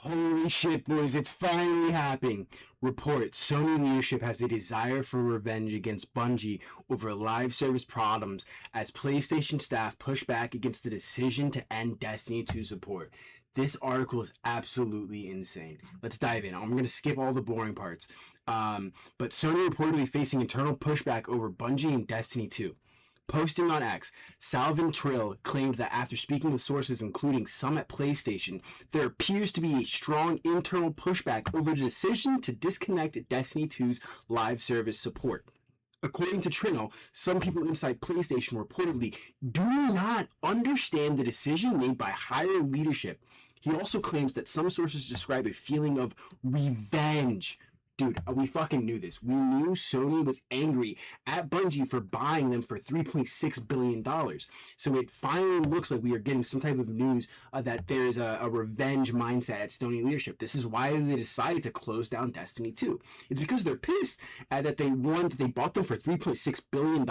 Holy shit, boys, it's finally happening. Report, Sony leadership has a desire for revenge against Bungie over live service problems as PlayStation staff push back against the decision to end Destiny 2 support. This article is absolutely insane. Let's dive in. I'm going to skip all the boring parts. But Sony reportedly facing internal pushback over Bungie and Destiny 2. Posting on X, Salvin Trill claimed that after speaking with sources including some at PlayStation, there appears to be a strong internal pushback over the decision to disconnect Destiny 2's live service support. According to Trino, some people inside PlayStation reportedly do not understand the decision made by higher leadership. He also claims that some sources describe a feeling of revenge. Dude, we fucking knew this. We knew Sony was angry at Bungie for buying them for $3.6 billion. So it finally looks like we are getting some type of news that there is a revenge mindset at Sony leadership. This is why they decided to close down Destiny 2. It's because they're pissed at that they bought them for $3.6 billion.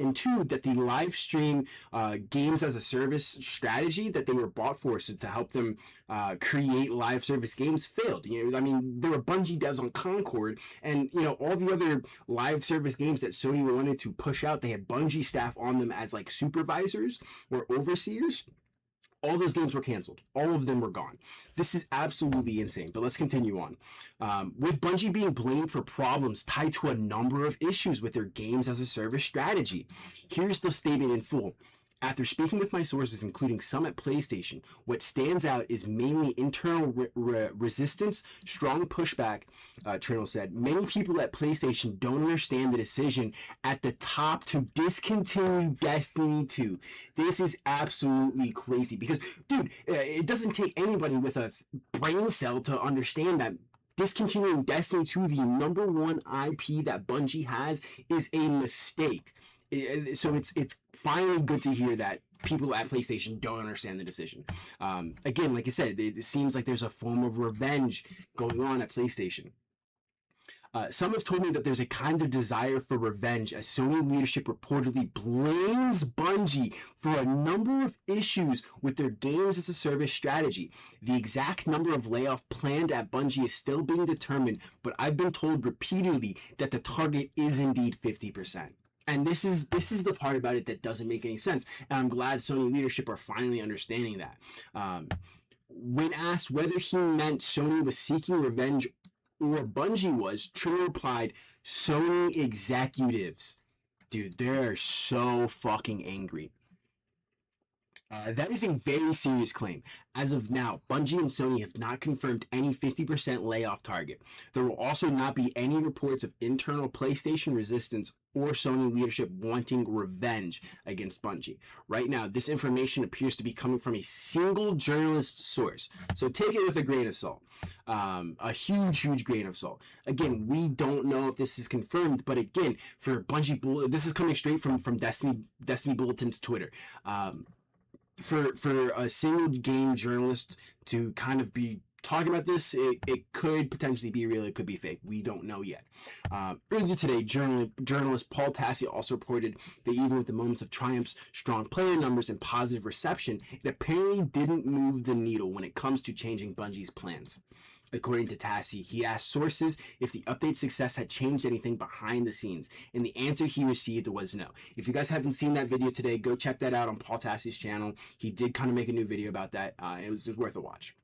And two, that the live stream games as a service strategy that they were bought for to help them create live service games failed. You know, I mean, there were Bungie devs on Concord, and you know, all the other live service games that Sony wanted to push out, they had Bungie staff on them as like supervisors or overseers. All those games were canceled. All of them were gone. This is absolutely insane. But let's continue on. With Bungie being blamed for problems tied to a number of issues with their games as a service strategy. Here's the statement in full. After speaking with my sources, including some at PlayStation, what stands out is mainly internal resistance, strong pushback, Trinnell said. Many people at PlayStation don't understand the decision at the top to discontinue Destiny 2. This is absolutely crazy because, dude, it doesn't take anybody with a brain cell to understand that discontinuing Destiny 2, the number one IP that Bungie has, is a mistake. So it's finally good to hear that people at PlayStation don't understand the decision. Again, like I said, it seems like there's a form of revenge going on at PlayStation. Some have told me that there's a kind of desire for revenge as Sony leadership reportedly blames Bungie for a number of issues with their games as a service strategy. The exact number of layoffs planned at Bungie is still being determined, but I've been told repeatedly that the target is indeed 50%. And this is the part about it that doesn't make any sense. And I'm glad Sony leadership are finally understanding that. When asked whether he meant Sony was seeking revenge or Bungie was, Trino replied, Sony executives. Dude, they're so fucking angry. That is a very serious claim. As of now, Bungie and Sony have not confirmed any 50% layoff target. There will also not be any reports of internal PlayStation resistance or Sony leadership wanting revenge against Bungie. Right now, this information appears to be coming from a single journalist source. So take it with a grain of salt. A huge grain of salt. Again, we don't know if this is confirmed, but again, for Bungie, this is coming straight from Destiny Bulletin's Twitter. For a single game journalist to kind of be talking about this, it could potentially be real, it could be fake. We don't know yet. Earlier today, journalist Paul Tassi also reported that even with the moments of triumphs, strong player numbers, and positive reception, it apparently didn't move the needle when it comes to changing Bungie's plans. According to Tassi, he asked sources if the update success had changed anything behind the scenes, and the answer he received was no. If you guys haven't seen that video today, go check that out on Paul Tassi's channel. He did kind of make a new video about that. It was worth a watch.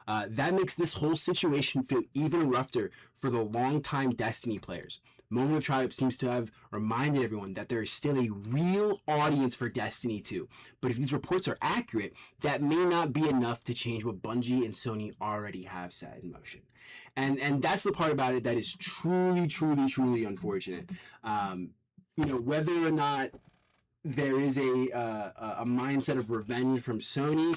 That makes this whole situation feel even rougher for the longtime Destiny players. Moment of Triumph seems to have reminded everyone that there is still a real audience for Destiny 2. But if these reports are accurate, that may not be enough to change what Bungie and Sony already have set in motion. And that's the part about it that is truly unfortunate. You know, whether or not there is a mindset of revenge from Sony,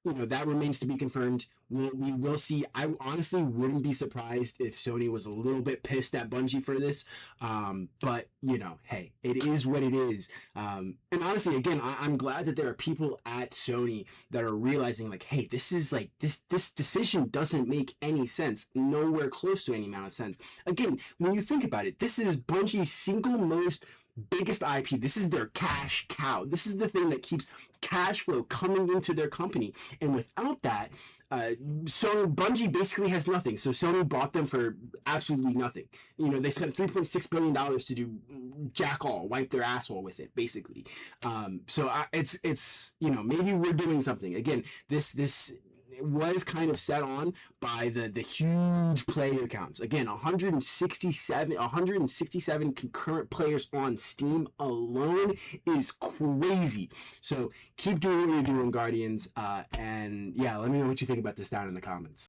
you know, that remains to be confirmed. We will see. I honestly wouldn't be surprised if Sony was a little bit pissed at Bungie for this. But, you know, hey, it is what it is. And honestly, again, I'm glad that there are people at Sony that are realizing, like, hey, this is like, this decision doesn't make any sense. Nowhere close to any amount of sense. Again, when you think about it, this is Bungie's single most biggest IP. This is their cash cow. This is the thing that keeps cash flow coming into their company. And without that, Bungie basically has nothing. So Sony bought them for absolutely nothing. You know, they spent $3.6 billion to do jack all, wipe their asshole with it, basically. It's you know, maybe we're doing something. Again, this was kind of set on by the huge player counts. Again, 167 concurrent players on Steam alone is crazy. So keep doing what you're doing, Guardians. And yeah, let me know what you think about this down in the comments.